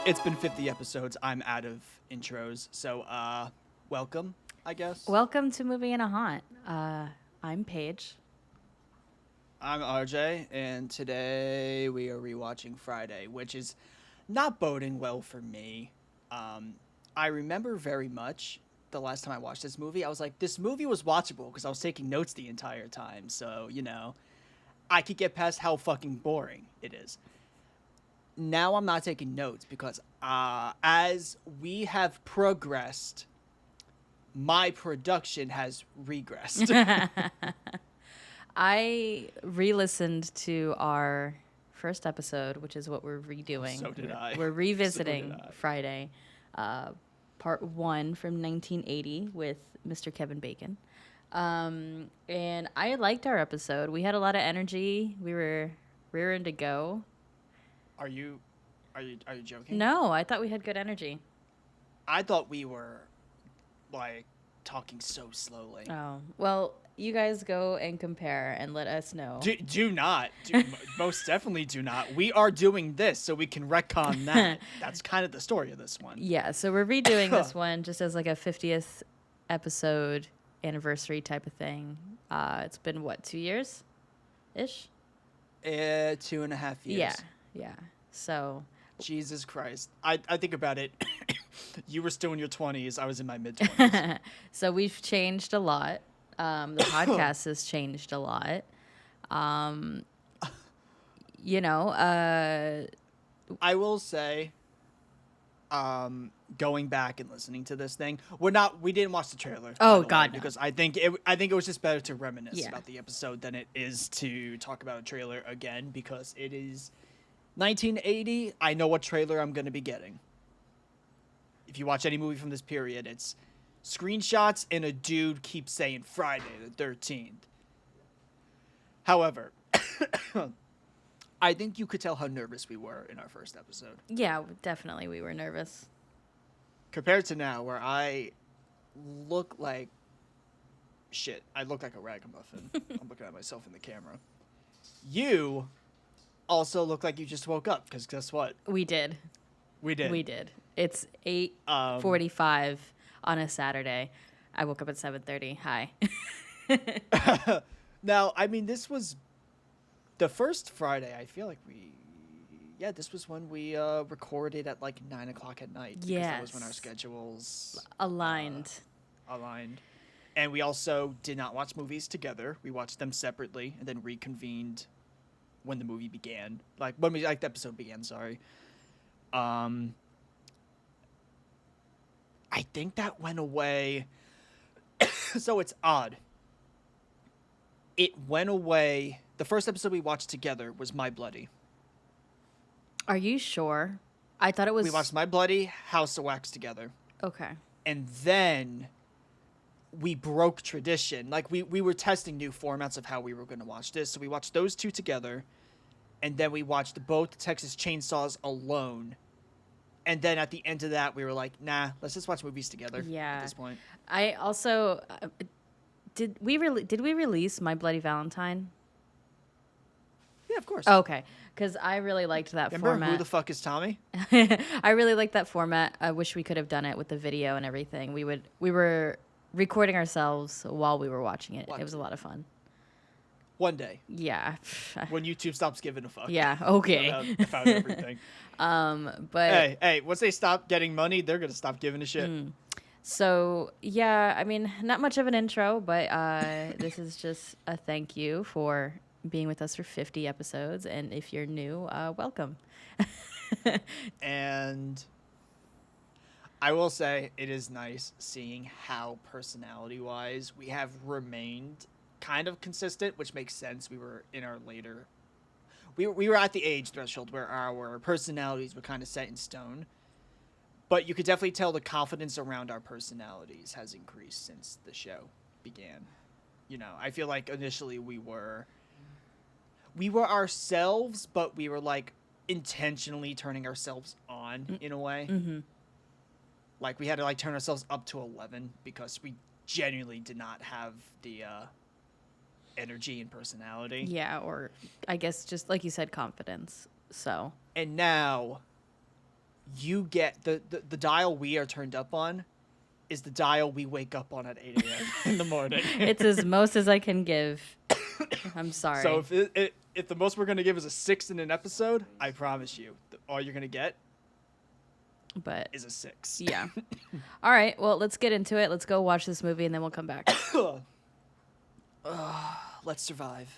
It's been 50 episodes. I'm out of intros. So, welcome, I guess. Welcome to Movie in a Haunt. I'm Paige. I'm RJ, and today we are rewatching Friday, which is not boding well for me. I remember very much the last time I watched this movie. I was like, this movie was watchable because I was taking notes the entire time. So, I could get past how fucking boring it is. Now I'm not taking notes because as we have progressed, my production has regressed. I re-listened to our first episode, which is what we're redoing. So did I. We're revisiting So did I. Friday, part 1 from 1980 with Mr. Kevin Bacon. And I liked our episode. We had a lot of energy. We were rearing to go. Are you joking? No, I thought we had good energy. I thought we were like talking so slowly. Oh, well, you guys go and compare and let us know. Do not. Most definitely do not. We are doing this so we can retcon that. That's kind of the story of this one. Yeah, so we're redoing this one just as like a 50th episode anniversary type of thing. It's been, what, 2 years? Ish? 2.5 years. Yeah. So... Jesus Christ. I think about it. You were still in your 20s. I was in my mid-20s. So we've changed a lot. The podcast has changed a lot. I will say, going back and listening to this thing, we didn't watch the trailer. Oh God, no. Because I think it was just better to reminisce about the episode than it is to talk about a trailer again, because it is 1980. I know what trailer I'm going to be getting. If you watch any movie from this period, it's screenshots and a dude keeps saying Friday the 13th. However, I think you could tell how nervous we were in our first episode. Yeah, definitely we were nervous. Compared to now, where I look like shit. I look like a ragamuffin. I'm looking at myself in the camera. You also look like you just woke up, because guess what? We did. It's 8:45 on a Saturday. I woke up at 7:30. Hi. Now, I mean, this was the first Friday. I feel like this was when we recorded at like 9 o'clock at night. Because that was when our schedules aligned. And we also did not watch movies together. We watched them separately and then reconvened when the movie began. The episode began, sorry. I think that went away. So it's odd. It went away. The first episode we watched together was My Bloody. Are you sure? I thought it was... We watched My Bloody, House of Wax together. Okay. And then we broke tradition. Like, we were testing new formats of how we were going to watch this. So we watched those two together. And then we watched both Texas Chainsaws alone. And then at the end of that, we were like, nah, let's just watch movies together at this point. I also... Did we release My Bloody Valentine? Yeah, of course. Oh, okay. Because I really liked that Remember format. Who the Fuck is Tommy? I really liked that format. I wish we could have done it with the video and everything. We were recording ourselves while we were watching it. It was a lot of fun. One day. Yeah. When YouTube stops giving a fuck. Yeah, okay. About everything. But hey, once they stop getting money, they're going to stop giving a shit. So, yeah, I mean, not much of an intro, but this is just a thank you for being with us for 50 episodes. And if you're new, welcome. And I will say it is nice seeing how personality-wise we have remained kind of consistent, which makes sense. We were in our later... We were at the age threshold where our personalities were kind of set in stone. But you could definitely tell the confidence around our personalities has increased since the show began. I feel like initially we were ourselves, but we were like intentionally turning ourselves on in a way. Mm-hmm. Like we had to like turn ourselves up to 11 because we genuinely did not have the energy and personality. Yeah, or I guess just like you said, confidence. So. And now you get the dial we are turned up on is the dial we wake up on at 8 a.m. in the morning. It's as most as I can give. I'm sorry. So if the most we're gonna give is a 6 in an episode, I promise you, all you're gonna get but is a 6. yeah. All right. Well, let's get into it. Let's go watch this movie and then we'll come back. Let's survive.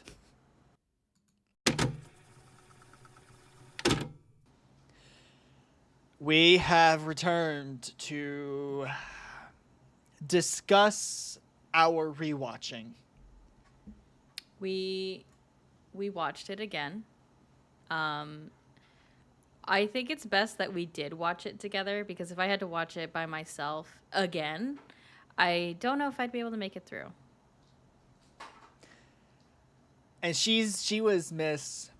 We have returned to discuss our rewatching. We watched it again. I think it's best that we did watch it together because if I had to watch it by myself again, I don't know if I'd be able to make it through. And she was Miss.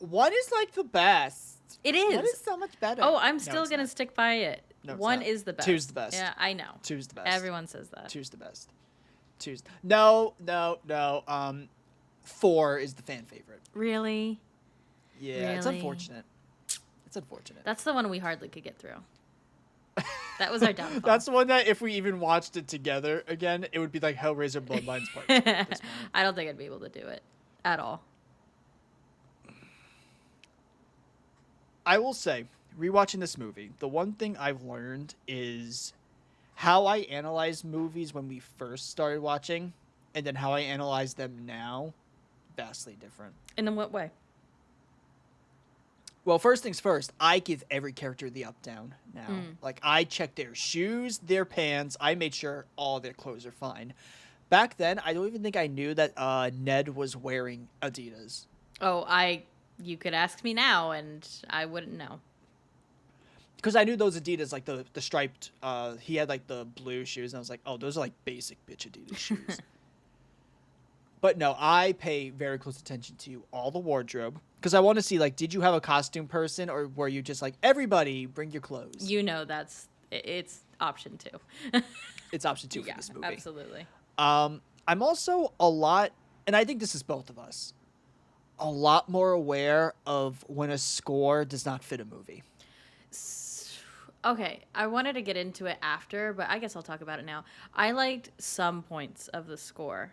What is like the best? It is. What is so much better? Oh, I'm still going to stick by it. No, one is the best. Two's the best. Yeah, I know. Two's the best. Everyone says that. Two's the best. No. 4 is the fan favorite. Really? Yeah, really? It's unfortunate. That's the one we hardly could get through. That was our downfall. That's the one that if we even watched it together again, it would be like Hellraiser Bloodlines Part 2 at this moment. I don't think I'd be able to do it at all. I will say, rewatching this movie, the one thing I've learned is how I analyze movies when we first started watching and then how I analyze them now, vastly different. And in what way? Well, first things first, I give every character the up-down now. Like, I check their shoes, their pants. I made sure all their clothes are fine. Back then, I don't even think I knew that Ned was wearing Adidas. Oh, you could ask me now, and I wouldn't know. Because I knew those Adidas, like the striped, he had like the blue shoes, and I was like, oh, those are like basic bitch Adidas shoes. But no, I pay very close attention to all the wardrobe. Because I want to see, like, did you have a costume person, or were you just like, everybody, bring your clothes? You know it's option 2. It's option 2 for this movie. Absolutely. I'm also a lot, and I think this is both of us, a lot more aware of when a score does not fit a movie. Okay, I wanted to get into it after, but I guess I'll talk about it now. I liked some points of the score.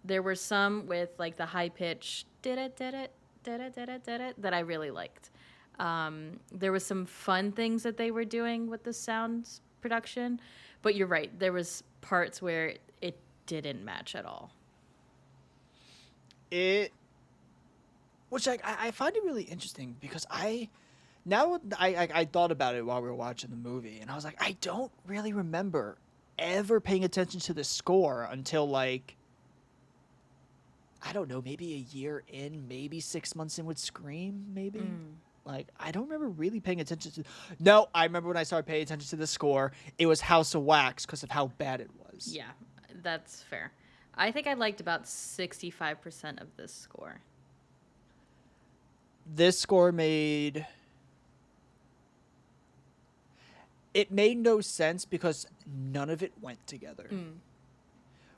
There were some with like the high pitch that I really liked. There was some fun things that they were doing with the sound production, but you're right. There was parts where it didn't match at all. Which I find it really interesting because I thought about it while we were watching the movie, and I was like, I don't really remember ever paying attention to the score until like, I don't know, maybe a year in, maybe 6 months in with Scream, maybe. Like, I don't remember really paying attention to. No, I remember when I started paying attention to the score, it was House of Wax because of how bad it was. Yeah, that's fair. I think I liked about 65% of this score. This score made no sense because none of it went together.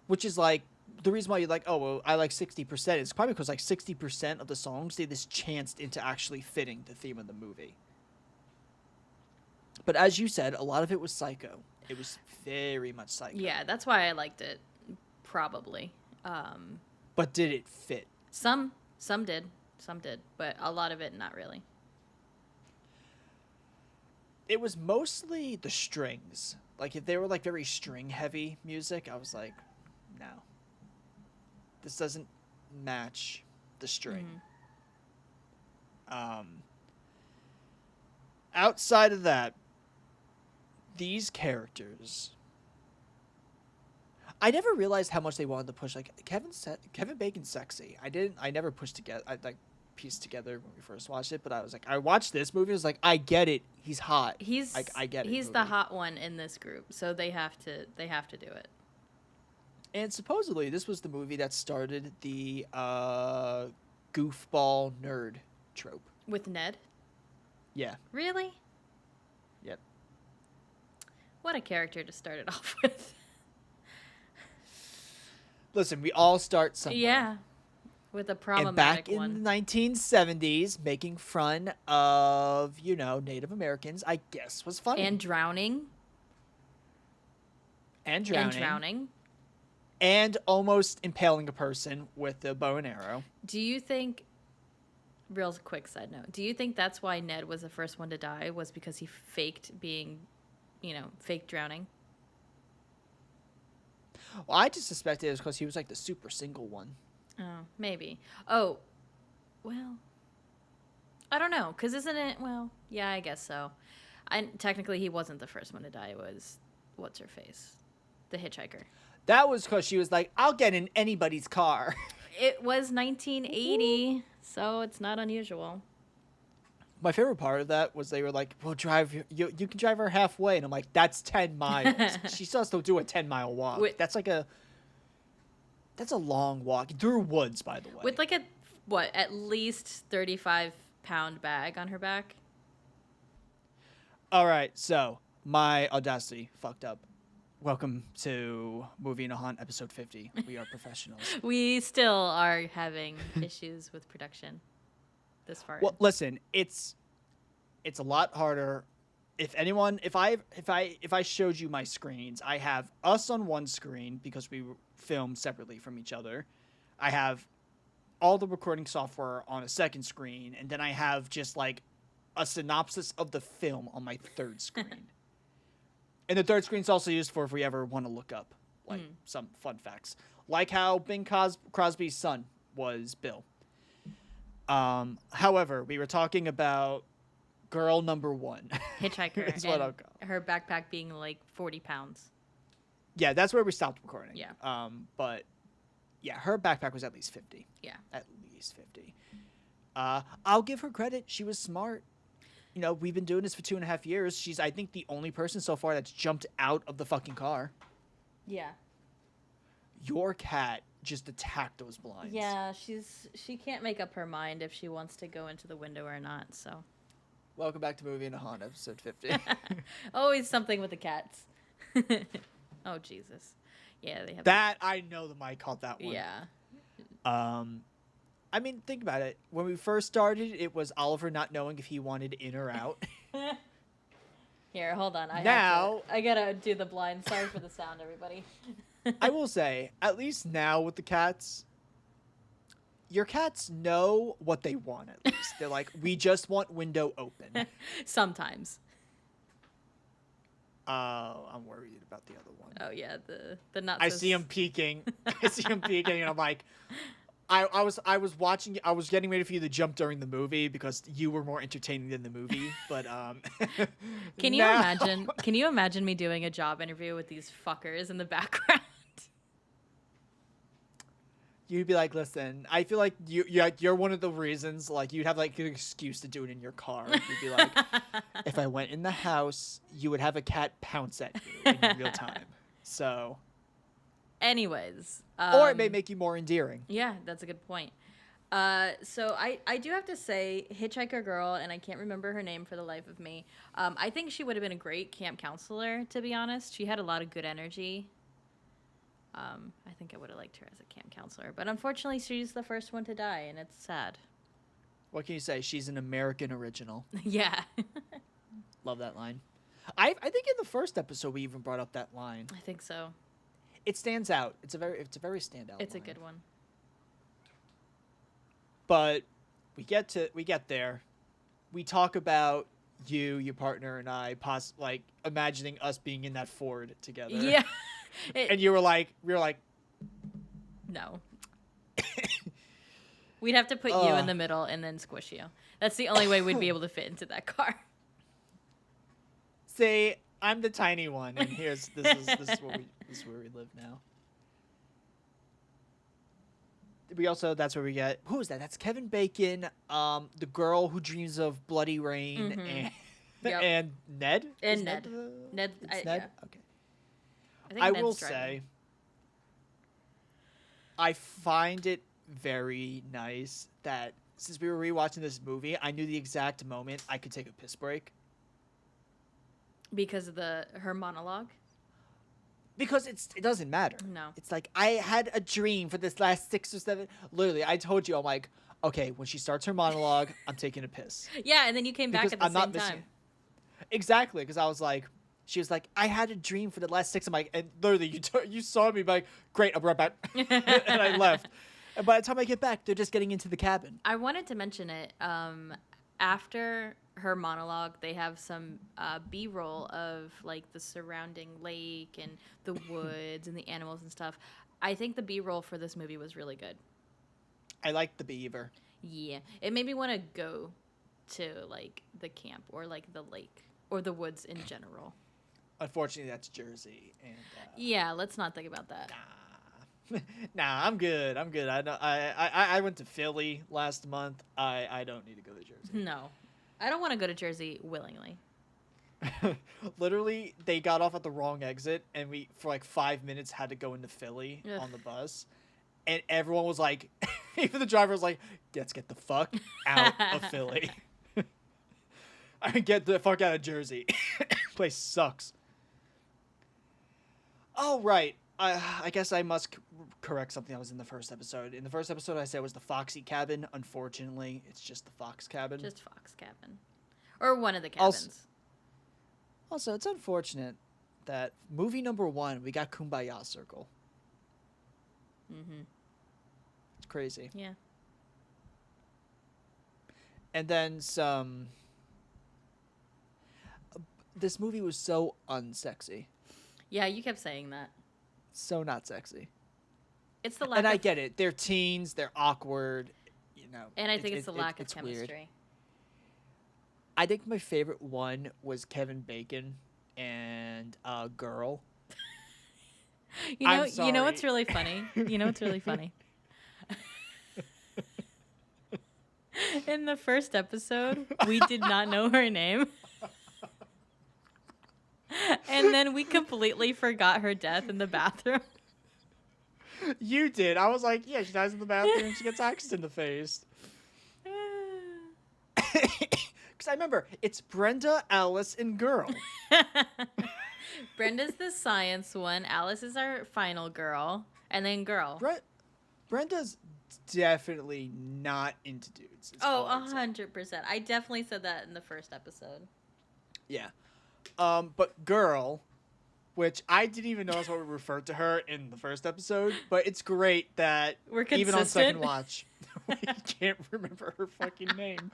Which is like the reason why you're like, oh, well, I like 60%. It's probably because like 60% of the songs they just chanced into actually fitting the theme of the movie. But as you said, a lot of it was Psycho. It was very much Psycho. Yeah, that's why I liked it, probably. But did it fit? Some did, but a lot of it not really. It was mostly the strings. Like, if they were like very string heavy music, I was like, no. This doesn't match the string. Outside of that, these characters, I never realized how much they wanted to push. Like, Kevin Bacon's sexy. I never pushed together. I like pieced together when we first watched it, but I was like, I watched this movie. I was like, I get it. He's hot. I get it. He's the hot one in this group, so they have to do it. And supposedly, this was the movie that started the goofball nerd trope. With Ned? Yeah. Really? Yep. What a character to start it off with. Listen, we all start somewhere. Yeah. With a And back problematic in the one. 1970s, making fun of, Native Americans, I guess was funny. And drowning. And And drowning. drowning. And almost impaling a person with a bow and arrow. Do you think, real quick side note, do you think that's why Ned was the first one to die, was because he faked being, fake drowning? Well, I just suspected it was because he was like the super single one. Oh, maybe. Oh, well, I don't know, because isn't it, well, yeah, I guess so. Technically, he wasn't the first one to die. It was, what's her face? The hitchhiker. That was because she was like, I'll get in anybody's car. It was 1980, so it's not unusual. My favorite part of that was they were like, "We'll drive you. You can drive her halfway," and I'm like, "That's 10 miles. She still has to do a 10-mile walk. With, That's a long walk through woods, by the way." with like a, what, at least 35-pound bag on her back? All right, so my audacity fucked up. Welcome to Movie and a Haunt, episode 50. We are professionals. We still are having issues with production this far. Well, listen, it's a lot harder. If I showed you my screens, I have us on one screen because we film separately from each other. I have all the recording software on a second screen, and then I have just like a synopsis of the film on my third screen. And the third screen's also used for if we ever want to look up like some fun facts, like how Bing Crosby's son was Bill. However, we were talking about girl number one. Hitchhiker. Is what I'll call. Her backpack being like 40 pounds. Yeah, that's where we stopped recording. Yeah. But yeah, her backpack was at least 50. Yeah. At least 50. I'll give her credit. She was smart. We've been doing this for 2.5 years. She's, I think, the only person so far that's jumped out of the fucking car. Yeah. Your cat just attacked those blinds. Yeah, she can't make up her mind if she wants to go into the window or not, so. Welcome back to Movie and a Haunt, episode 50. Always something with the cats. Oh, Jesus. Yeah, they have that, I know the mic called that one. Yeah. I mean, think about it. When we first started, it was Oliver not knowing if he wanted in or out. Here, hold on. I gotta do the blind. Sorry for the sound, everybody. I will say, at least now with the cats, your cats know what they want, at least. They're like, we just want window open. Sometimes. I'm worried about the other one. Oh, yeah, the not I so see him peeking. And I'm like, I was watching. I was getting ready for you to jump during the movie because you were more entertaining than the movie. But Can you imagine? Can you imagine me doing a job interview with these fuckers in the background? You'd be like, listen, I feel like you're one of the reasons. Like you'd have like an excuse to do it in your car. You'd be like, if I went in the house, you would have a cat pounce at you in real time. So. Anyways. Or it may make you more endearing. Yeah, that's a good point. So I do have to say, Hitchhiker Girl, and I can't remember her name for the life of me, I think she would have been a great camp counselor, to be honest. She had a lot of good energy. I think I would have liked her as a camp counselor. But unfortunately, she's the first one to die, and it's sad. What can you say? She's an American original. Yeah. Love that line. I think in the first episode we even brought up that line. I think so. It stands out. It's a very standout. It's line. a good one. But we get there. We talk about you, your partner, and I, like imagining us being in that Ford together. Yeah. And we were like, no. We'd have to put you in the middle and then squish you. That's the only way we'd be able to fit into that car. See, I'm the tiny one, and this is where we live now. That's where we get, who is that? That's Kevin Bacon, the girl who dreams of Bloody Rain, and Yep. and Ned. And Ned. Ned. Ned. Yeah. Okay. I will say, I find it very nice that since we were rewatching this movie, I knew the exact moment I could take a piss break. Because of her monologue? because it doesn't matter. No. It's like I had a dream for this last 6 or 7. Literally, I told you, I'm like, okay, when she starts her monologue, I'm taking a piss Yeah, and then you came back because at the I'm same not missing time. it. Exactly, because I was like, she was like, I had a dream for the last 6. I'm like, and literally, you saw me like, great, I'll be right back, and I left. And by the time I get back, they're just getting into the cabin. I wanted to mention it. After her monologue, they have some B-roll of like the surrounding lake and the woods and the animals and stuff. I think the B-roll for this movie was really good. I like the beaver. Yeah, it made me want to go to like the camp or like the lake or the woods in general. Unfortunately, that's Jersey, and Yeah, let's not think about that. nah, I'm good. I'm good. I know. I went to Philly last month. I don't need to go to Jersey. No, I don't want to go to Jersey willingly. Literally, they got off at the wrong exit, and we for like 5 minutes had to go into Philly Ugh. on the bus, and everyone was like, even the driver was like, "Let's get the fuck out of Philly." I mean, get the fuck out of Jersey. Place sucks. Oh right. I guess I must correct something that was in the first episode. In the first episode, I said it was the Foxy cabin. Unfortunately, it's just the Fox cabin. Just Fox Cabin, or one of the cabins. Also, it's unfortunate that movie number 1, we got Kumbaya Circle. Mm-hmm. It's crazy. Yeah. And then some. This movie was so unsexy. Yeah, you kept saying that. So not sexy. It's the lack And I of, get it. They're teens. They're awkward. You know. and I think it's the lack of it's chemistry. weird. I think my favorite one was Kevin Bacon and a girl. You know, I'm you know what's sorry. really funny? You know what's really funny? In the first episode, we did not know her name. And then we completely forgot her death in the bathroom. You did. I was like, yeah, she dies in the bathroom and she gets axed in the face. Because I remember, it's Brenda, Alice, and girl. Brenda's the science one. Alice is our final girl. And then girl. Brenda's definitely not into dudes. is all Oh, I'd say. 100%. I definitely said that in the first episode. Yeah. But girl, which I didn't even know that's what we referred to her in the first episode, but it's great that We're even on second consistent. watch, we can't remember her fucking name.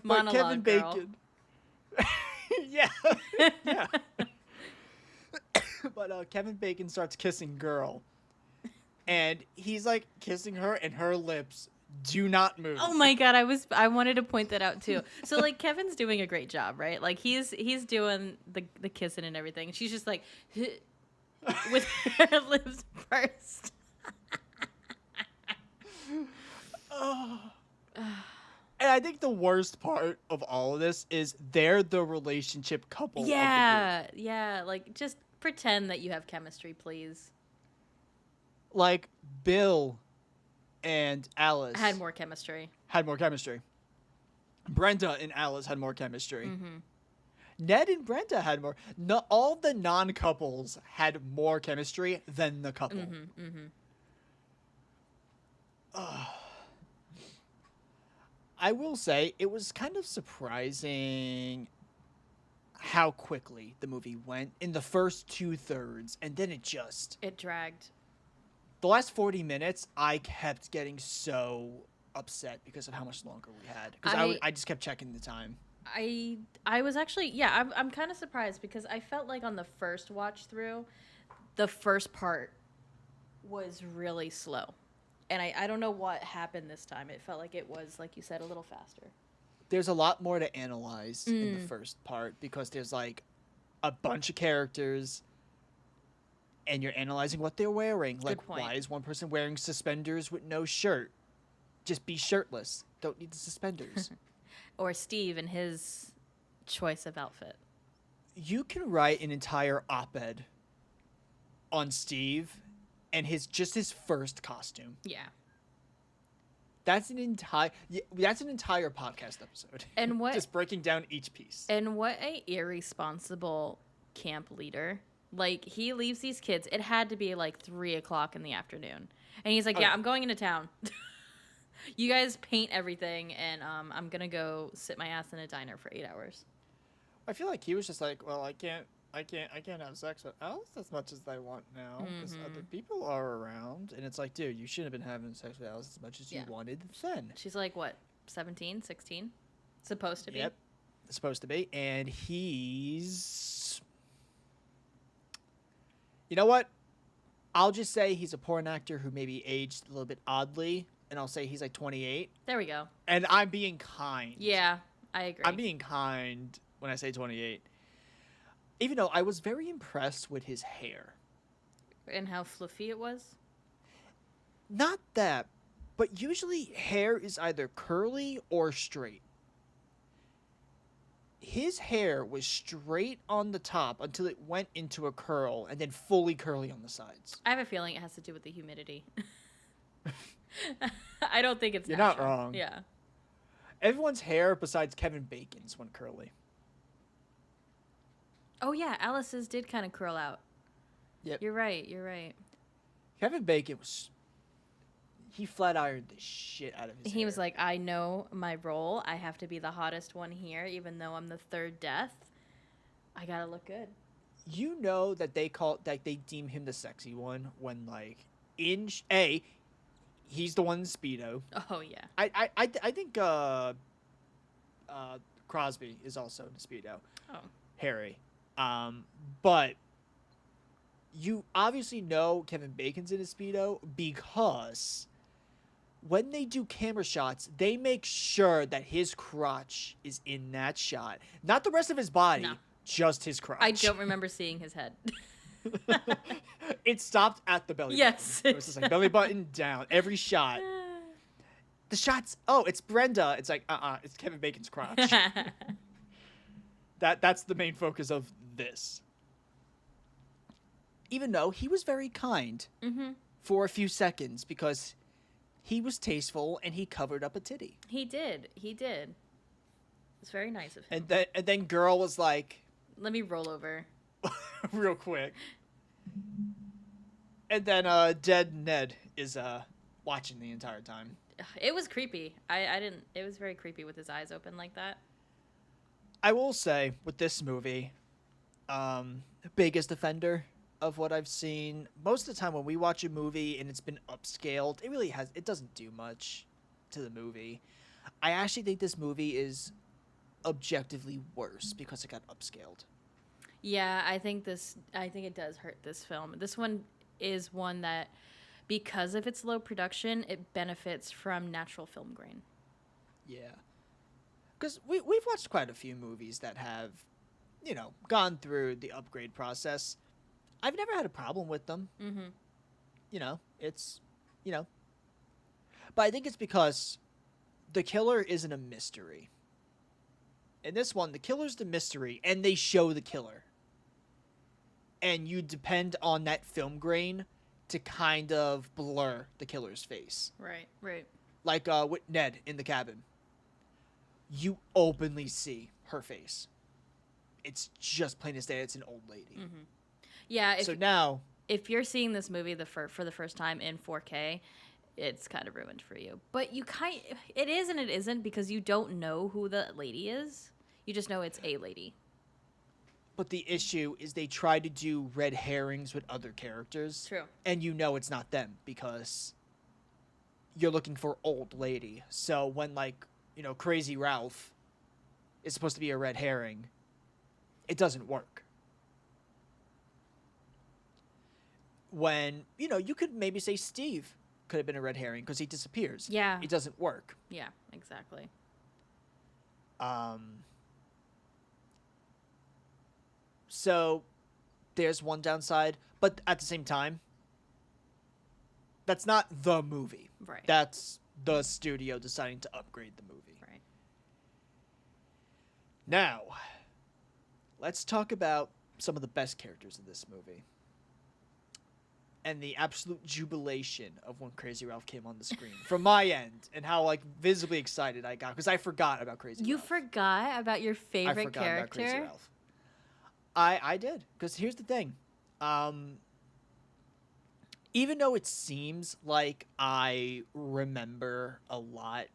Monologue but Kevin girl. Bacon. Yeah. Yeah. But Kevin Bacon starts kissing girl. And he's like kissing her and her lips do not move. Oh my god, I wanted to point that out too. So like Kevin's doing a great job, right? Like he's doing the kissing and everything. She's just like with her lips pursed. And I think the worst part of all of this is they're the relationship couple of the group. Yeah, like just pretend that you have chemistry, please. Like Bill and Alice Had more chemistry. Brenda and Alice had more chemistry. Mm-hmm. Ned and Brenda had more. No, all the non-couples had more chemistry than the couple. Mm-hmm, mm-hmm. I will say it was kind of surprising how quickly the movie went in the first 2/3, and then It dragged. the last 40 minutes, I kept getting so upset because of how much longer we had. Because I just kept checking the time. I was actually, I'm kind of surprised because I felt like on the first watch through, the first part was really slow. And I don't know what happened this time. It felt like it was, like you said, a little faster. There's a lot more to analyze in the first part because there's like a bunch of characters and you're analyzing what they're wearing. Like, Good point. why is one person wearing suspenders with no shirt? Just be shirtless. Don't need the suspenders. Or Steve and his choice of outfit. You can write an entire op-ed on Steve and his first costume. Yeah. That's an entire podcast episode. And what just breaking down each piece. and what a irresponsible camp leader Like, he leaves these kids. It had to be like 3 o'clock in the afternoon. And he's like, Oh yeah, yeah. I'm going into town. You guys paint everything, and I'm going to go sit my ass in a diner for 8 hours. I feel like he was just like, well, I can't have sex with Alice as much as I want now because other Mm-hmm. people are around, and it's like, dude, you shouldn't have been having sex with Alice as much as you Yeah. wanted then. She's like, what, 17, 16? Supposed to be? Yep, it's supposed to be, and he's, you know what? I'll just say he's a porn actor who maybe aged a little bit oddly, and I'll say he's like 28, There we go. and I'm being kind. Yeah, I I'm agree. being kind when I say 28. Even though I was very impressed with his hair. And how fluffy it was? Not that, but usually hair is either curly or straight. His hair was straight on the top until it went into a curl and then fully curly on the sides. I have a feeling it has to do with the humidity. I don't think it's You're natural. not wrong. Yeah. Everyone's hair besides Kevin Bacon's went curly. Oh, yeah, Alice's did kind of curl out. Yep. You're right. You're right. Kevin Bacon was. He flat ironed the shit out of his hair. He was like, I know my role. I have to be the hottest one here, even though I'm the third death. I gotta look good. You know that they deem him the sexy one when like he's the one in Speedo. Oh, yeah. I think Crosby is also in Speedo. Oh. Harry. But you obviously know Kevin Bacon's in a Speedo because when they do camera shots, they make sure that his crotch is in that shot. Not the rest of his body, No. just his crotch. I don't remember seeing his head. It stopped at the belly Yes, button. It was just like belly button down. Every shot. The shots, it's Brenda. It's like, it's Kevin Bacon's crotch. That's the main focus of this. Even though he was very kind for a few seconds because he was tasteful and he covered up a titty. He did. He did. It's very nice of him. And then girl was like, Let me roll over. real quick. And then dead Ned is watching the entire time. It was creepy. I didn't. It was very creepy with his eyes open like that. I will say with this movie, biggest offender of what I've seen. Most of the time when we watch a movie and it's been upscaled, it doesn't do much to the movie. I actually think this movie is objectively worse because it got upscaled. Yeah, I think it does hurt this film. This one is one that, because of its low production, it benefits from natural film grain. Yeah. Because we've watched quite a few movies that have, gone through the upgrade process. I've never had a problem with them. Mm-hmm. It's. But I think it's because the killer isn't a mystery. In this one, the killer's the mystery, and they show the killer. And you depend on that film grain to kind of blur the killer's face. Right, right. Like with Ned in the cabin. You openly see her face. It's just plain as day, it's an old lady. Mm-hmm. Yeah, So now, if you're seeing this movie for the first time in 4K, it's kind of ruined for you. But it is and it isn't, because you don't know who the lady is. You just know it's a lady. but the issue is they try to do red herrings with other characters. True. And you know it's not them because you're looking for old lady. So when Crazy Ralph is supposed to be a red herring, it doesn't work. When, you could maybe say Steve could have been a red herring because he disappears. Yeah. It doesn't work. Yeah, exactly. So there's one downside, but at the same time, that's not the movie. Right. That's the studio deciding to upgrade the movie. Right. Now, let's talk about some of the best characters in this movie. And the absolute jubilation of when Crazy Ralph came on the screen from my end, and how visibly excited I got because I forgot about Crazy Ralph. You forgot about your favorite I forgot character? about Crazy Ralph. I did, because here's the thing. Um, even though it seems like I remember a lot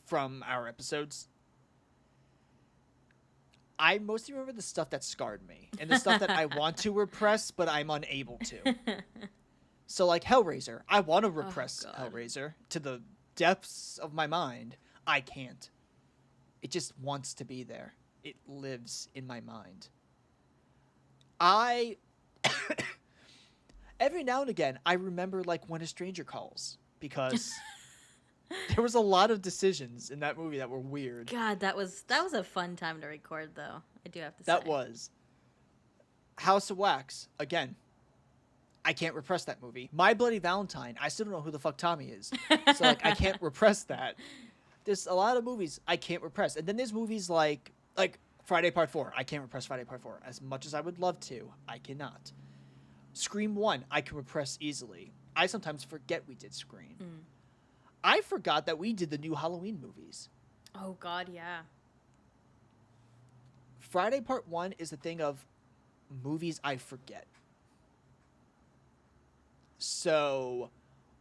from our episodes, I mostly remember the stuff that scarred me and the stuff that I want to repress, but I'm unable to. So, like Hellraiser, I want to Oh repress God. Hellraiser to the depths of my mind. I can't. It just wants to be there. It lives in my mind. I every now and again I remember like When a Stranger Calls because there was a lot of decisions in that movie that were weird. God, that was a fun time to record though. I do have to That say. was House of Wax. Again, I can't repress that movie. My Bloody Valentine. I still don't know who the fuck Tommy is. So like I can't repress that. There's a lot of movies I can't repress. And then there's movies like Friday Part 4. I can't repress Friday Part 4 as much as I would love to. I cannot. Scream 1, I can repress easily. I sometimes forget we did Scream. Mm. I forgot that we did the new Halloween movies. Oh God, yeah. Friday Part 1 is the thing of movies I forget. So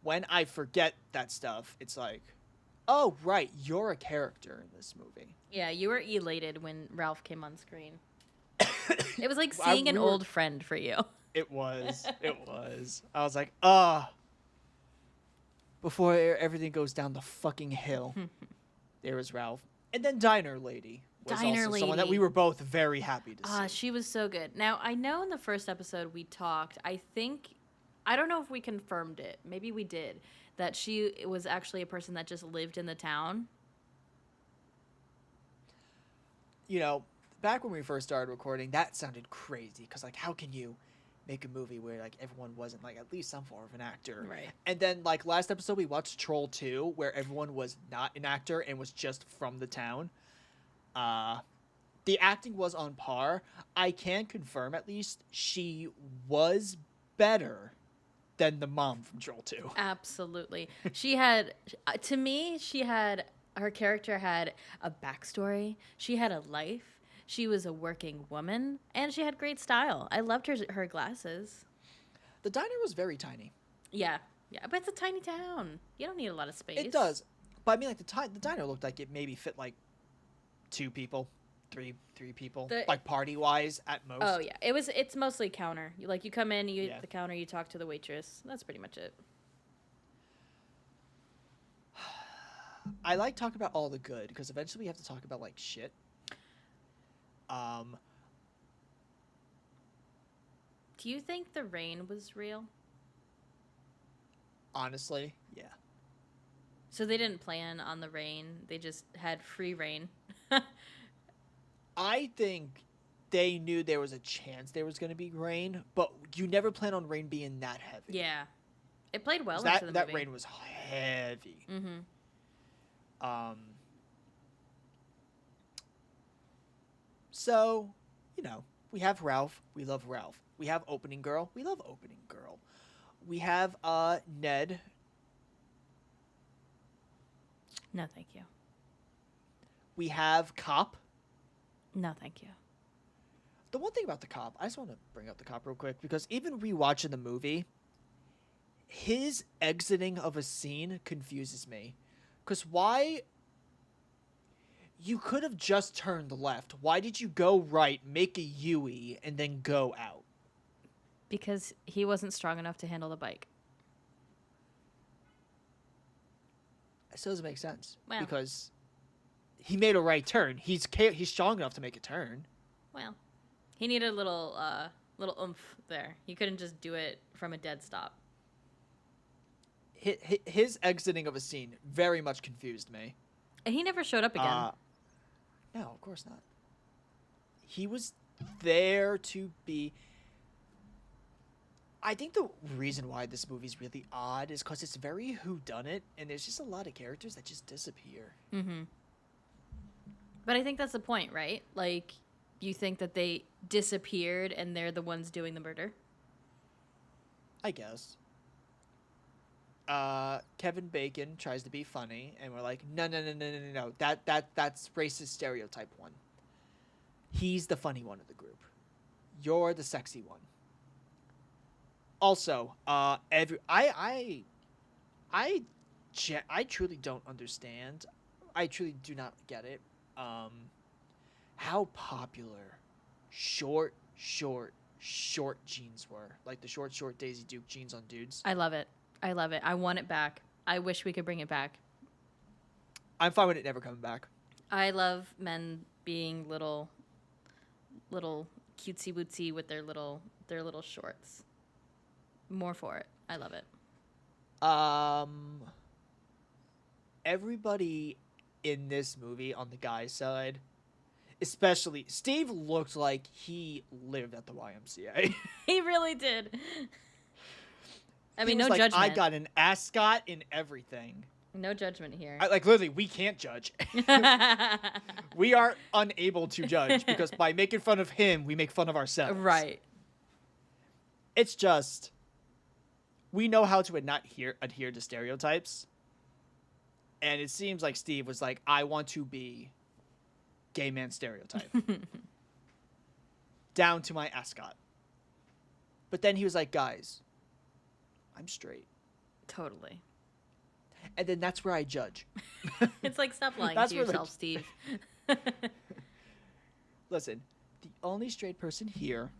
when I forget that stuff, it's like, oh, right, you're a character in this movie. Yeah, you were elated when Ralph came on screen. It was like I, seeing an we were, old friend for you. it was. It was. I was like, before everything goes down the fucking hill, there was Ralph. And then Diner Lady was Diner also someone that we Lady. were both very happy to see. She was so good. Now, I know in the first episode we talked, I don't know if we confirmed it. Maybe we did. That she was actually a person that just lived in the town. You know, back when we first started recording, that sounded crazy because, like, how can you make a movie where like everyone wasn't like at least some form of an actor? Right. And then like last episode we watched Troll 2 where everyone was not an actor and was just from the town. Uh the acting was on par. I can confirm at least she was better than the mom from Troll 2. Absolutely. She had, to me, her character had a backstory. She had a life. She was a working woman, and she had great style. I loved her glasses. The diner was very tiny. Yeah, yeah, but it's a tiny town. You don't need a lot of space. It does. But I mean like the diner looked like it maybe fit like two people, three people, like party wise at most. Oh yeah, it's mostly counter. You come in, you Yeah. hit the counter, you talk to the waitress. That's pretty much it. I like talking about all the good because eventually we have to talk about like shit. Do you think the rain was real? Honestly, yeah. So they didn't plan on the rain. They just had free rain. I think they knew there was a chance there was going to be rain, but you never plan on rain being that heavy. Yeah. It played well that into the that movie. rain was heavy. Mm-hmm. So, you know, we have Ralph. We love Ralph. We have Opening Girl. We love Opening Girl. We have Ned. No, thank you. We have Cop. No, thank you. The one thing about the Cop, I just want to bring up the Cop real quick because even rewatching the movie, his exiting of a scene confuses me. Because why? You could have just turned left. Why did you go right, make a U-E, and then go out? Because he wasn't strong enough to handle the bike. It still doesn't make sense. Well. Because he made a right turn. He's strong enough to make a turn. Well, he needed a little oomph there. He couldn't just do it from a dead stop. His exiting of a scene very much confused me. And he never showed up again. No, of course not. He was there to be... I think the reason why this movie's really odd is because it's very whodunit, and there's just a lot of characters that just disappear. Mm-hmm. But I think that's the point, right? Like, you think that they disappeared and they're the ones doing the murder? I guess. Kevin Bacon tries to be funny, and we're like, no. That's racist stereotype one. He's the funny one of the group. You're the sexy one. Also, I I truly don't understand. I truly do not get it. Um, how popular short jeans were. Like the short Daisy Duke jeans on dudes. I love it. I love it. I want it back. I wish we could bring it back. I'm fine with it never coming back. I love men being little cutesy wootsy with their little shorts. More for it. I love it. Um, everybody in this movie on the guy's side, especially Steve, looked like he lived at the YMCA. He really did. I He mean, was no like, judgment. I got an ascot in everything. No judgment here. Like literally, we can't judge. We are unable to judge because by making fun of him, we make fun of ourselves. Right. It's just we know how to not adhere to stereotypes, and it seems like Steve was like, I want to be gay man stereotype down to my ascot. But then he was like, guys, I'm straight. Totally. And then that's where I judge. It's like, stop lying That's to where yourself, Steve. Listen, the only straight person here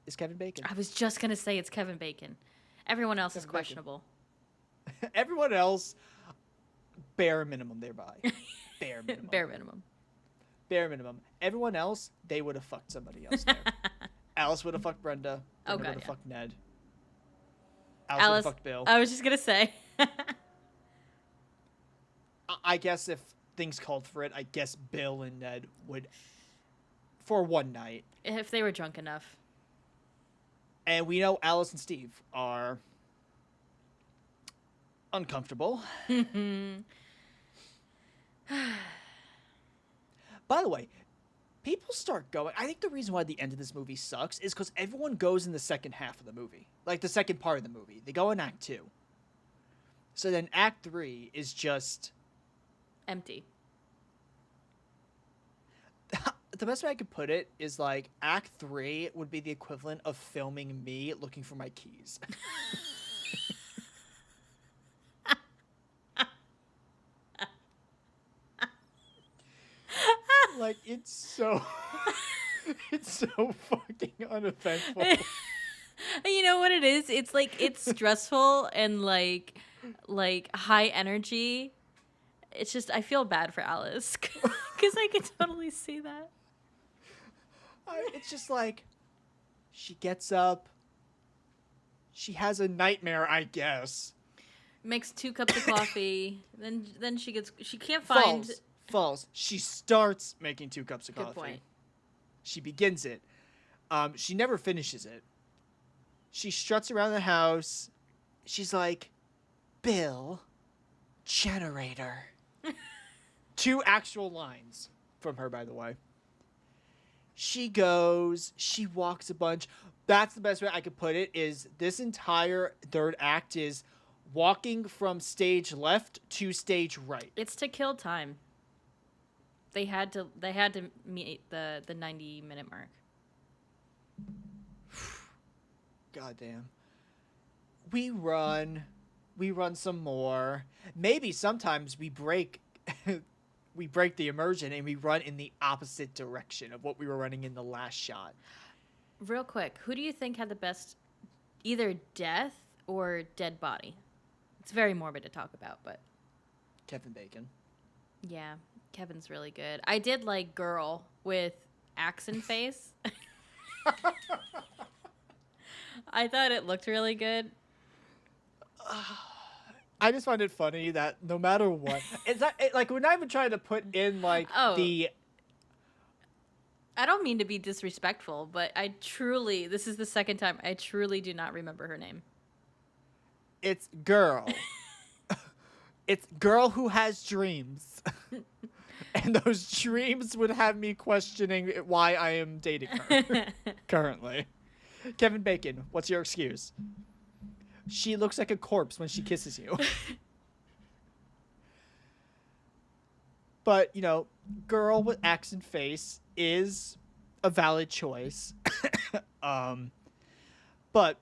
is Kevin Bacon. I was just going to say it's Kevin Bacon. Everyone else is Kevin Bacon. questionable. Everyone else, bare minimum thereby. Bare minimum. Bare minimum. Bare minimum. Everyone else, they would have fucked somebody else there. Alice would have fucked Brenda. Oh, Brenda God, would have yeah. fucked Ned. Alice would Alice, have fucked Bill. I was just going to say. I guess if things called for it, I guess Bill and Ned would, for one night. If they were drunk enough. And we know Alice and Steve are uncomfortable. By the way, people start going. I think the reason why the end of this movie sucks is because everyone goes in the second half of the movie, like the second part of the movie. They go in Act 2. So then Act 3 is just Empty. the best way I could put it is like Act 3 would be the equivalent of filming me looking for my keys. Like it's so fucking uneventful. You know what it is? It's like, it's stressful and like high energy. It's just, I feel bad for Alice because I can totally see that. It's just like she gets up, she has a nightmare, I guess. Makes 2 cups of coffee, then she can't find. Falls. She starts making 2 cups of Good coffee. point. She begins it. She never finishes it. She struts around the house. She's like, Bill, generator. 2 actual lines from her, by the way. She goes, she walks a bunch. That's the best way I could put it, is this entire third act is walking from stage left to stage right. It's to kill time. They had to meet the 90-minute mark. Goddamn. We run some more. Maybe sometimes we break the immersion and we run in the opposite direction of what we were running in the last shot. Real quick, who do you think had the best either death or dead body? It's very morbid to talk about, but Kevin Bacon. yeah, Kevin's really good. I did like Girl with accent face. I thought it looked really good. I just find it funny that no matter what, like we're not even trying to put in like the. I don't mean to be disrespectful, but this is the second time I truly do not remember her name. It's Girl. It's Girl who has dreams. And those dreams would have me questioning why I am dating her currently. Kevin Bacon, what's your excuse? She looks like a corpse when she kisses you. But, you know, Girl with accent face is a valid choice. But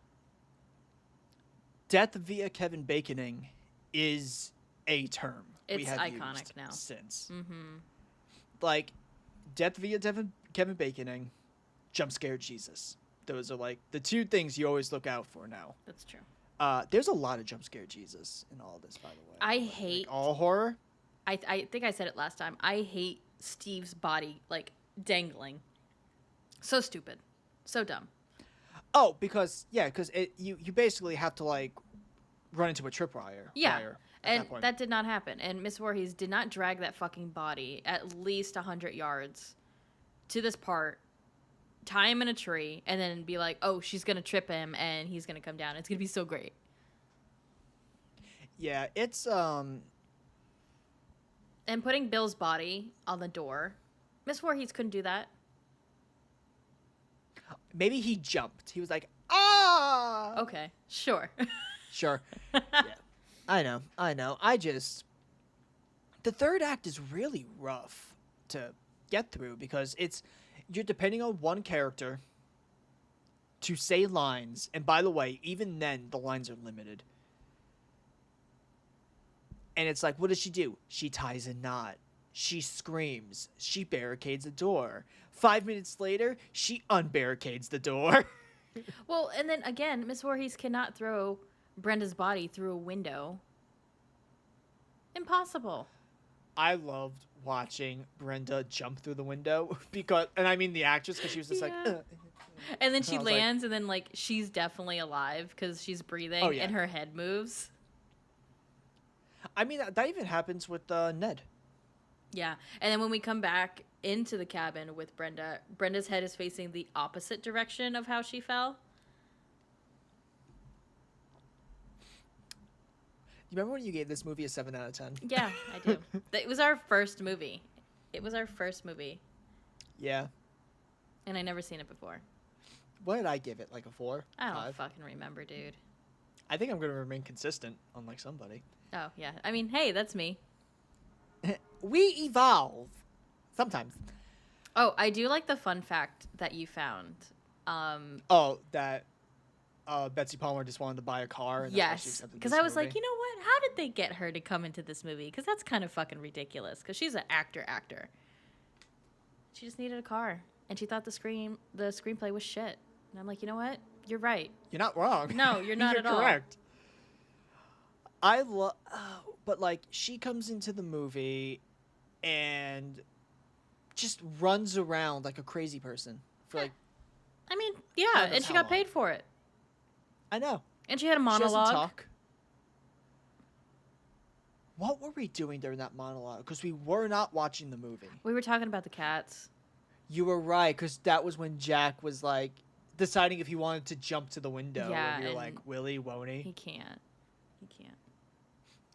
death via Kevin Baconing is a term we It's have iconic used now. since. Mm-hmm. Like, death via Kevin Baconing, jump scare Jesus. Those are like the two things you always look out for now. That's true. There's a lot of jump scare Jesus in all of this, by the way. I Like, hate all horror. I think I said it last time. I hate Steve's body like dangling. So stupid. So dumb. Oh, because you basically have to like run into a tripwire. Yeah. At And that point. that did not happen. And Miss Voorhees did not drag that fucking body at least 100 yards to this part, tie him in a tree, and then be like, oh, she's going to trip him and he's going to come down. It's going to be so great. Yeah, it's And putting Bill's body on the door, Miss Voorhees couldn't do that. maybe he jumped. He was like, ah. Okay, sure. Sure. Yeah. I know. The third act is really rough to get through because you're depending on one character to say lines, and by the way, even then the lines are limited. And it's like, what does she do? She ties a knot. She screams. She barricades a door. 5 minutes later, she unbarricades the door. Well, and then again, Miss Voorhees cannot throw Brenda's body through a window. Impossible. I loved watching Brenda jump through the window and I mean the actress, because she was just Yeah. like, And then she I was like- lands, and then like she's definitely alive because she's breathing, Oh, yeah. and her head moves. I mean, that even happens with Ned. Yeah, and then when we come back into the cabin with Brenda, Brenda's head is facing the opposite direction of how she fell. You remember when you gave this movie a 7 out of 10? Yeah, I do. It was our first movie. Yeah. And I never seen it before. What did I give it? Like a 4? I don't 5? fucking remember, dude. I think I'm going to remain consistent, unlike somebody. Oh, yeah. I mean, hey, that's me. We evolve. Sometimes. Oh, I do like the fun fact that you found. That Betsy Palmer just wanted to buy a car. And that's why she Yes, accepted because this I was movie. like, you know what? How did they get her to come into this movie? Because that's kind of fucking ridiculous. Because she's an actor. She just needed a car, and she thought the screenplay was shit. And I'm like, you know what? You're right. You're not wrong. No, you're not You're at all. correct. But like, she comes into the movie and just runs around like a crazy person for like. I mean, yeah, God knows and she how got paid for it. I know. And she had a She doesn't monologue. talk. What were we doing during that monologue? Because we were not watching the movie. We were talking about the cats. You were right, because that was when Jack was like deciding if he wanted to jump to the window. Yeah, and we were and like, will he, won't he? He can't.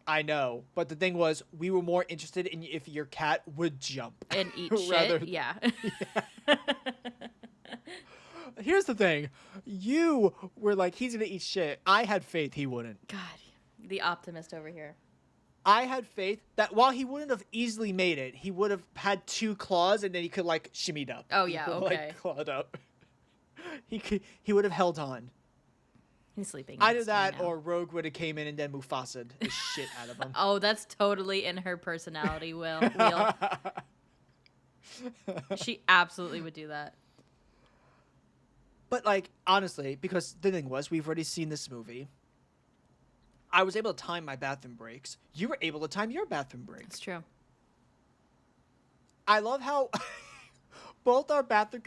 I know, but the thing was, we were more interested in if your cat would jump. And eat Rather- shit. Yeah. Here's the thing. You were like, he's going to eat shit. I had faith he wouldn't. God, the optimist over here. I had faith that while he wouldn't have easily made it, he would have had 2 claws and then he could like shimmied up. Oh, He yeah, could, okay. Like, clawed up. He would have held on. He's sleeping. Either next to me that now. or Rogue would have came in and then Mufasa'd the shit out of him. Oh, that's totally in her personality wheel. She absolutely would do that. But like, honestly, because the thing was, we've already seen this movie. I was able to time my bathroom breaks. You were able to time your bathroom breaks. It's true. I love how both our bathroom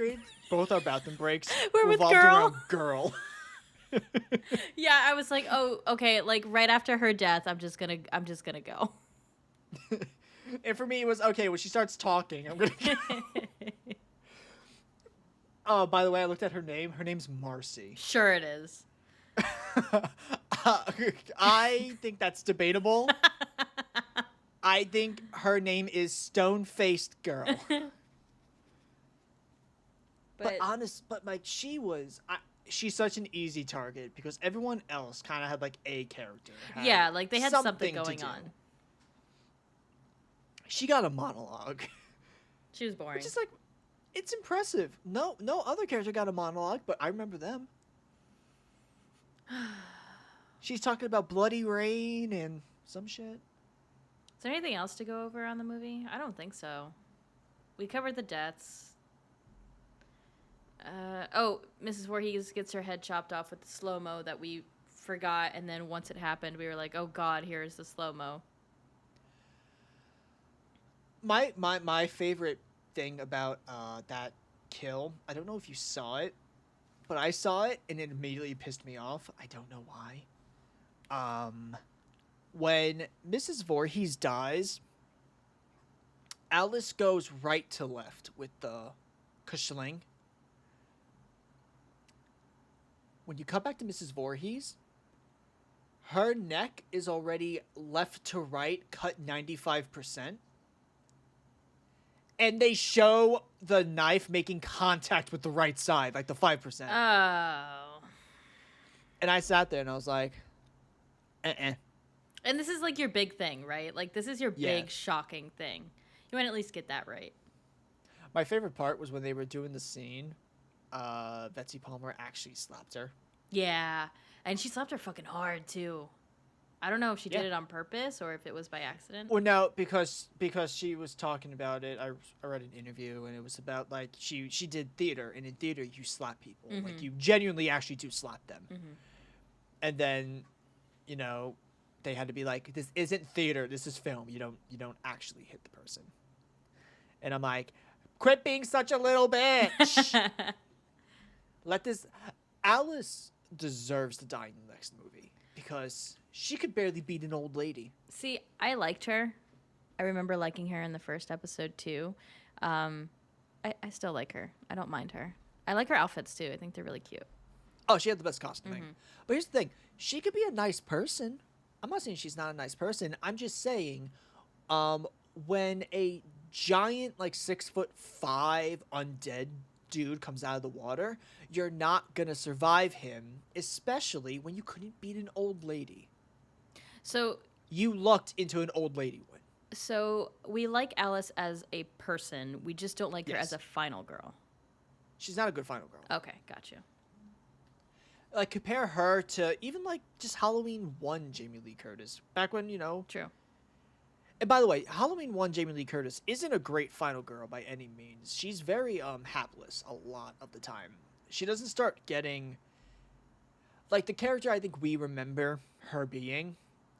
breaks We're with revolved girl. around girl. Yeah, I was like, oh, okay, like right after her death, I'm just gonna go. And for me, it was okay when she starts talking. I'm gonna. Oh, by the way, I looked at her name. Her name's Marcy. Sure, it is. I think that's debatable. I think her name is Stone-Faced Girl. But like she's such an easy target because everyone else kind of had like a character. Yeah, like they had something to going do. on. She got a monologue, She was boring. which is like, it's impressive. No other character got a monologue, but I remember them. She's talking about bloody rain and some shit. Is there anything else to go over on the movie? I don't think so. We covered the deaths. Mrs. Voorhees gets her head chopped off with the slow-mo that we forgot, and then once it happened, we were like, oh god, here's the slow-mo. My favorite thing about that kill, I don't know if you saw it, but I saw it and it immediately pissed me off. I don't know why. When Mrs. Voorhees dies, Alice goes right to left with the kushling. When you cut back to Mrs. Voorhees, her neck is already left to right, cut 95%. And they show the knife making contact with the right side, like the 5%. Oh. And I sat there and I was like, uh-uh. And this is like your big thing, right? Like, this is your Yeah. big, shocking thing. You want to at least get that right. My favorite part was when they were doing the scene, Betsy Palmer actually slapped her. Yeah. And she slapped her fucking hard, too. I don't know if she did Yeah. it on purpose or if it was by accident. Well, no, because she was talking about it. I read an interview, and it was about, like, she did theater, and in theater, you slap people. Mhm. Like, you genuinely actually do slap them. Mm-hmm. And then, you know, they had to be like, this isn't theater, this is film. You don't actually hit the person. And I'm like, quit being such a little bitch. Let this... Alice deserves to die in the next movie because she could barely beat an old lady. See, I liked her. I remember liking her in the first episode, too. I still like her. I don't mind her. I like her outfits, too. I think they're really cute. Oh, she had the best costuming. Mhm. But here's the thing. She could be a nice person. I'm not saying she's not a nice person. I'm just saying when a giant, like, 6'5" undead dude comes out of the water, you're not going to survive him, especially when you couldn't beat an old lady. So You lucked into an old lady win. So we like Alice as a person. We just don't like her Yes. as a final girl. She's not a good final girl. Okay, got you. Like, compare her to even, like, just Halloween 1 Jamie Lee Curtis. Back when, you know... True. And by the way, Halloween 1 Jamie Lee Curtis isn't a great final girl by any means. She's very hapless a lot of the time. She doesn't start getting... Like, the character I think we remember her being,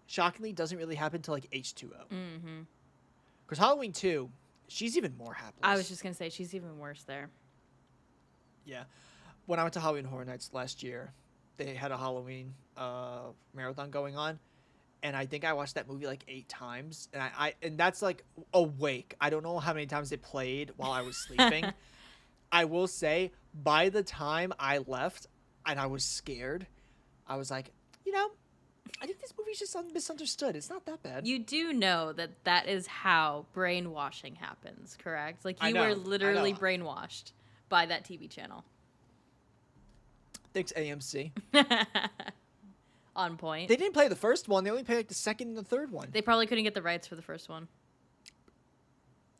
shockingly, doesn't really happen till, like, H2O. Mm-hmm. Because Halloween 2, she's even more hapless. I was just going to say, she's even worse there. Yeah. When I went to Halloween Horror Nights last year, they had a Halloween marathon going on. And I think I watched that movie like 8 times. And that's like awake. I don't know how many times it played while I was sleeping. I will say, by the time I left and I was scared, I was like, you know, I think this movie's just misunderstood. It's not that bad. You do know that that is how brainwashing happens, correct? Like, I you know, were I literally know. brainwashed by that TV channel. Thanks, AMC. On point. They didn't play the first one. They only played like the second and the third one. They probably couldn't get the rights for the first one.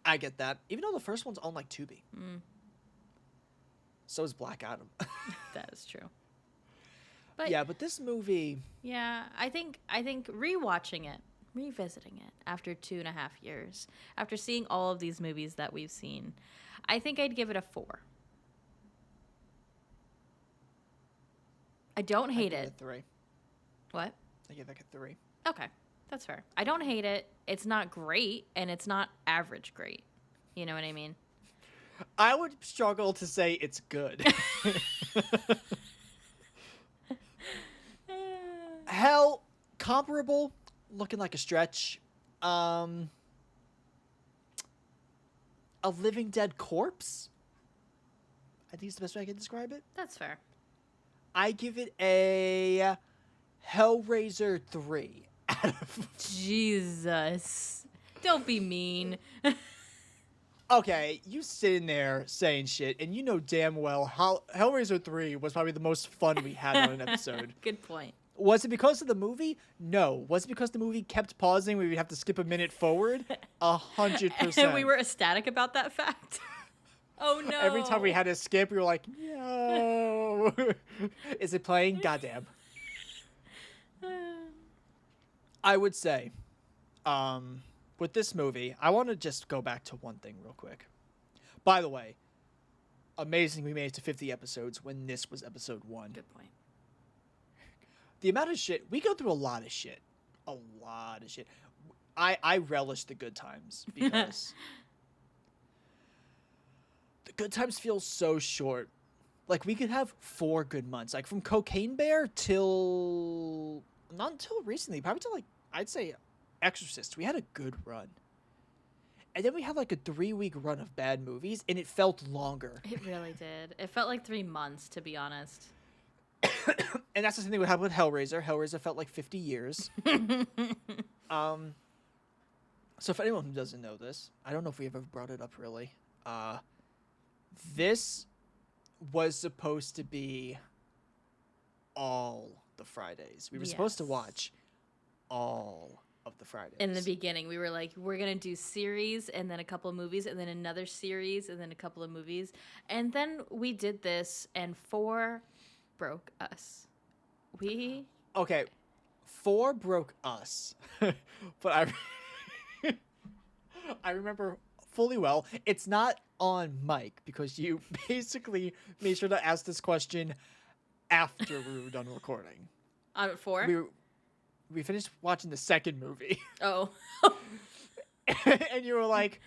I get that. Even though the first one's on like Tubi. Mm. So is Black Adam. That is true. But Yeah, but this movie... yeah, I think rewatching it, revisiting it after 2.5 years, after seeing all of these movies that we've seen, I think I'd give it a 4. I don't hate I give it. a 3. What? I give it a 3. Okay, that's fair. I don't hate it. It's not great, and it's not average great. You know what I mean? I would struggle to say it's good. Hell, comparable, looking like a stretch. A living dead corpse? I think it's the best way I can describe it. That's fair. I give it a Hellraiser 3 out of... Jesus. Don't be mean. Okay, you sitting there saying shit, and you know damn well Hellraiser 3 was probably the most fun we had on an episode. Good point. Was it because of the movie? No. Was it because the movie kept pausing? We would have to skip a minute forward? 100%. And we were ecstatic about that fact. Oh no. Every time we had to skip, we were like, no. Is it playing? Goddamn. I would say, with this movie, I want to just go back to one thing real quick. By the way, amazing we made it to 50 episodes when this was episode 1. Good point. The amount of shit, we go through a lot of shit. A lot of shit. I relish the good times because the good times feel so short. Like, we could have 4 good months. Like, from Cocaine Bear till... Not until recently. Probably till, like, I'd say Exorcist. We had a good run. And then we had, like, a 3-week run of bad movies, and it felt longer. It really did. It felt like 3 months, to be honest. And that's the same thing that happened with Hellraiser. Hellraiser felt like 50 years. So if anyone who doesn't know this, I don't know if we ever brought it up really. This was supposed to be all the Fridays. We were supposed to watch all of the Fridays. In the beginning, we were like, we're going to do series and then a couple of movies and then another series and then a couple of movies. And then we did this and 4 broke us. Okay, 4 broke us. But I remember fully well. It's not on mic because you basically made sure to ask this question after we were done recording. On 4? We finished watching the second movie. Oh. And you were like,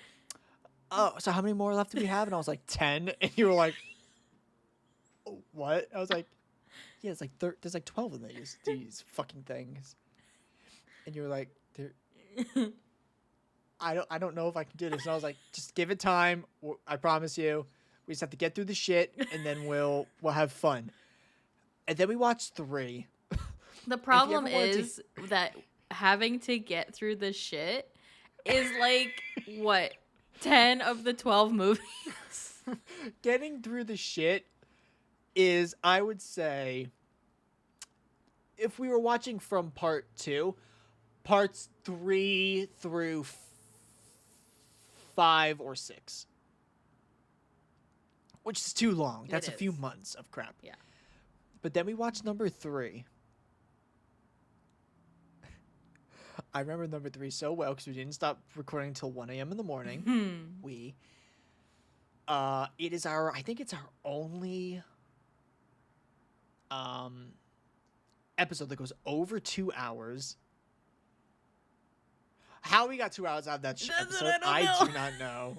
oh, so how many more left do we have? And I was like, 10. And you were like, oh, what? I was like, yeah, it's like there's like 12 of these fucking things. And you were like, I don't know if I can do this. And I was like, just give it time. I promise you. We just have to get through the shit, and then we'll have fun. And then we watched 3. The problem is that having to get through the shit is like, what, 10 of the 12 movies? Getting through the shit is, I would say, if we were watching from part 2, parts 3 through 5 or 6. Which is too long. That's a few months of crap. Yeah. But then we watched number 3. I remember number 3 so well because we didn't stop recording until 1 a.m. in the morning. It is I think it's our only episode that goes over 2 hours. How we got 2 hours out of that episode, I do not know.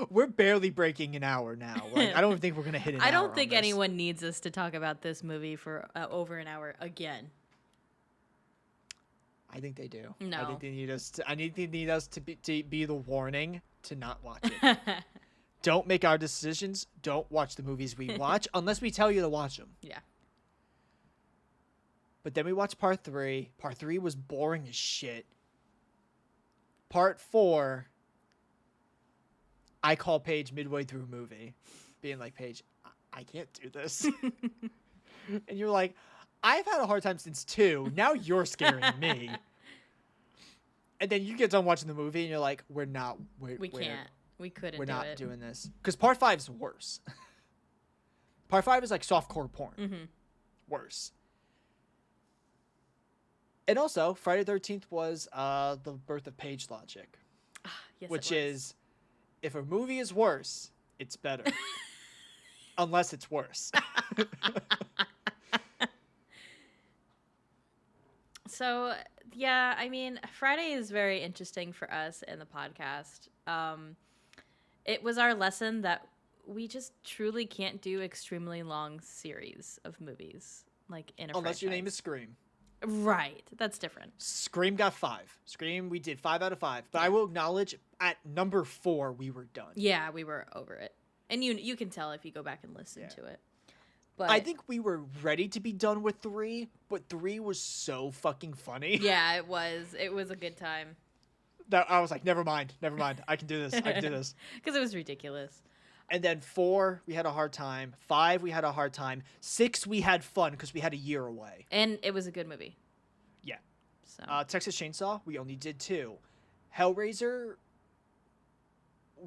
We're barely breaking an hour now. Like, I don't think we're gonna hit an hour. I don't think anyone needs us to talk about this movie for over an hour again. I think they do. No. I think they need us to. They need us to be the warning to not watch it. Don't make our decisions. Don't watch the movies we watch unless we tell you to watch them. Yeah. But then we watched part 3. Part 3 was boring as shit. Part 4, I call Paige midway through a movie, being like, Paige, I can't do this. And you're like, I've had a hard time since 2. Now you're scaring me. And then you get done watching the movie and you're like, we can't. We couldn't We're do not it. doing this. Because part 5 is worse. Part 5 is like softcore porn. Mm-hmm. Worse. And also, Friday the 13th was the birth of Paige logic. Yes, which is, if a movie is worse, it's better. Unless it's worse. So, yeah, I mean, Friday is very interesting for us in the podcast. It was our lesson that we just truly can't do extremely long series of movies, like in a Unless your name is franchise. Scream. Right. That's different. Scream got 5. Scream, we did 5 out of 5. But I will acknowledge, at number 4, we were done. Yeah, we were over it. And you can tell if you go back and listen to it. But I think we were ready to be done with 3, but 3 was so fucking funny. Yeah, it was. It was a good time. That I was like, never mind. I can do this. Because it was ridiculous. And then 4, we had a hard time. 5, we had a hard time. 6, we had fun because we had a year away. And it was a good movie. Yeah. So Texas Chainsaw, we only did 2. Hellraiser,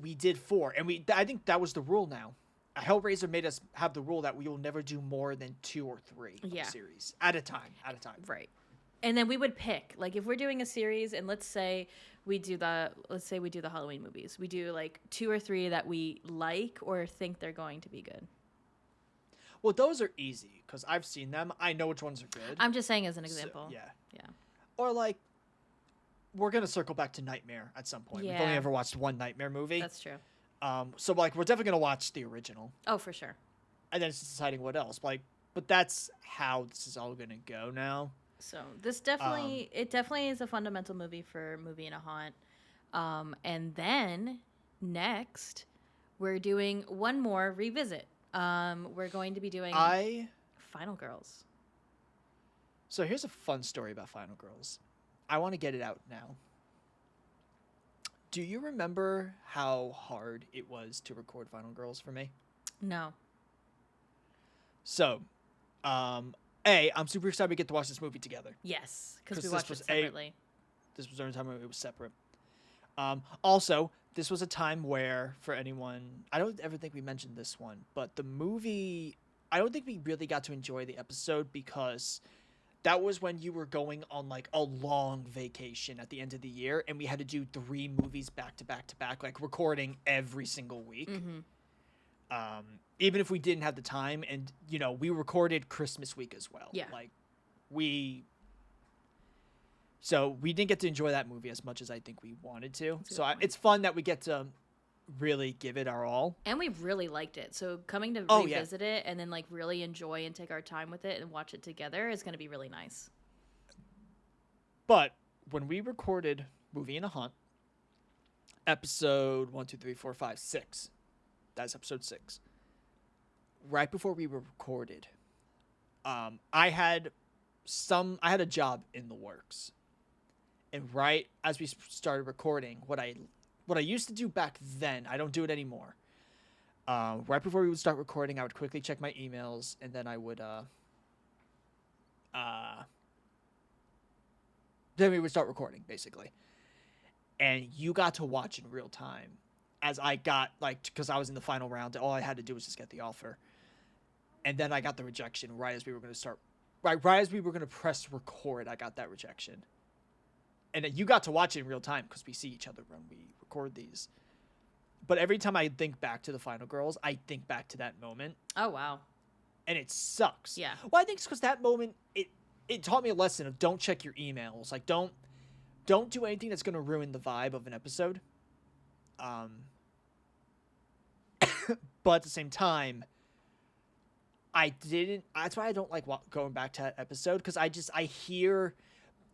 we did 4. And I think that was the rule now. Hellraiser made us have the rule that we will never do more than 2 or 3 of a series at a time. Right. And then we would pick, like, if we're doing a series, and let's say we do the Halloween movies, we do like 2 or 3 that we like or think they're going to be good. Well, those are easy because I've seen them. I know which ones are good. I'm just saying as an example. So, yeah. Yeah. Or like, we're gonna circle back to Nightmare at some point. We've only Yeah. ever watched one Nightmare movie. That's true. So like, we're definitely gonna watch the original, Oh, for sure. and then it's deciding what else. But that's how this is all gonna go now. So this definitely, it definitely is a fundamental movie for Movie and a Haunt. And then next, we're doing one more revisit. We're going to be doing Final Girls. So here's a fun story about Final Girls. I want to get it out now. Do you remember how hard it was to record Final Girls for me? No. So, I'm super excited we get to watch this movie together. Yes, because we this watched was it separately. This was the only time it was separate. Also, this was a time where, for anyone, I don't ever think we mentioned this one, but the movie, I don't think we really got to enjoy the episode because that was when you were going on like a long vacation at the end of the year, and we had to do 3 movies back to back to back, like recording every single week. Mm-hmm. Even if we didn't have the time, and we recorded Christmas week as well. Yeah. So we didn't get to enjoy that movie as much as I think we wanted to. That's a So good point. it's fun that we get to really give it our all. And we really liked it. So coming to Oh, yeah. revisit it and then like really enjoy and take our time with it and watch it together is going to be really nice. But when we recorded Movie and a Haunt, episode 1, 2, 3, 4, 5, 6, that's episode 6. Right before we were recorded, I had a job in the works. And right as we started recording, what I used to do back then, I don't do it anymore. Right before we would start recording, I would quickly check my emails, and then I would then we would start recording, basically. And you got to watch in real time as I got, because I was in the final round, all I had to do was just get the offer. And then I got the rejection right as we were going to start. Right as we were going to press record, I got that rejection. And then you got to watch it in real time because we see each other when we record these. But every time I think back to the Final Girls, I think back to that moment. Oh, wow. And it sucks. Yeah. Well, I think it's because that moment, it taught me a lesson of don't check your emails. Like, don't do anything that's going to ruin the vibe of an episode. But at the same time, that's why I don't like going back to that episode, because I hear,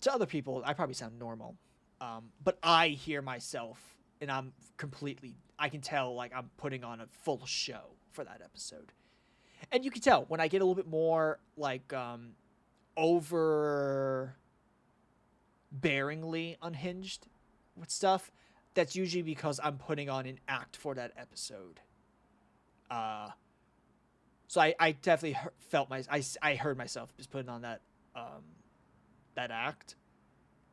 to other people, I probably sound normal, but I hear myself, and I can tell, like, I'm putting on a full show for that episode. And you can tell when I get a little bit more, like, overbearingly unhinged with stuff, that's usually because I'm putting on an act for that episode. So I definitely I heard myself just putting on that act,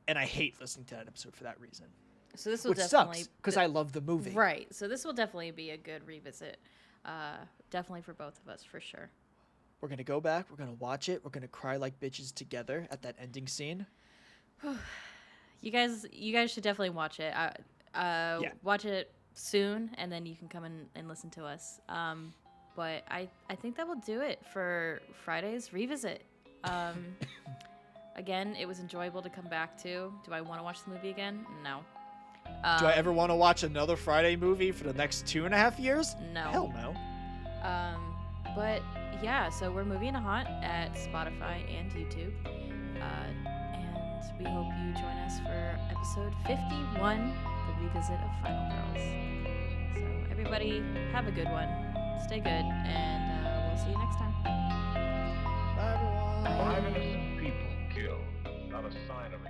and I hate listening to that episode for that reason. So this will Which definitely sucks because I love the movie. Right. So this will definitely be a good revisit. Definitely for both of us, for sure. We're gonna go back. We're gonna watch it. We're gonna cry like bitches together at that ending scene. You guys should definitely watch it. Yeah. Watch it soon, and then you can come and listen to us. But I think that will do it for Friday's revisit. Again, it was enjoyable to come back to. Do I want to watch the movie again? No. Do I ever want to watch another Friday movie for the next 2.5 years? No. Hell no. But yeah, so we're Movie and a Haunt at Spotify and YouTube. And we hope you join us for episode 51, the revisit of Final Girls. So everybody, have a good one. Stay good, and we'll see you next time. Bye, everyone. 5 innocent people killed, not a sign of a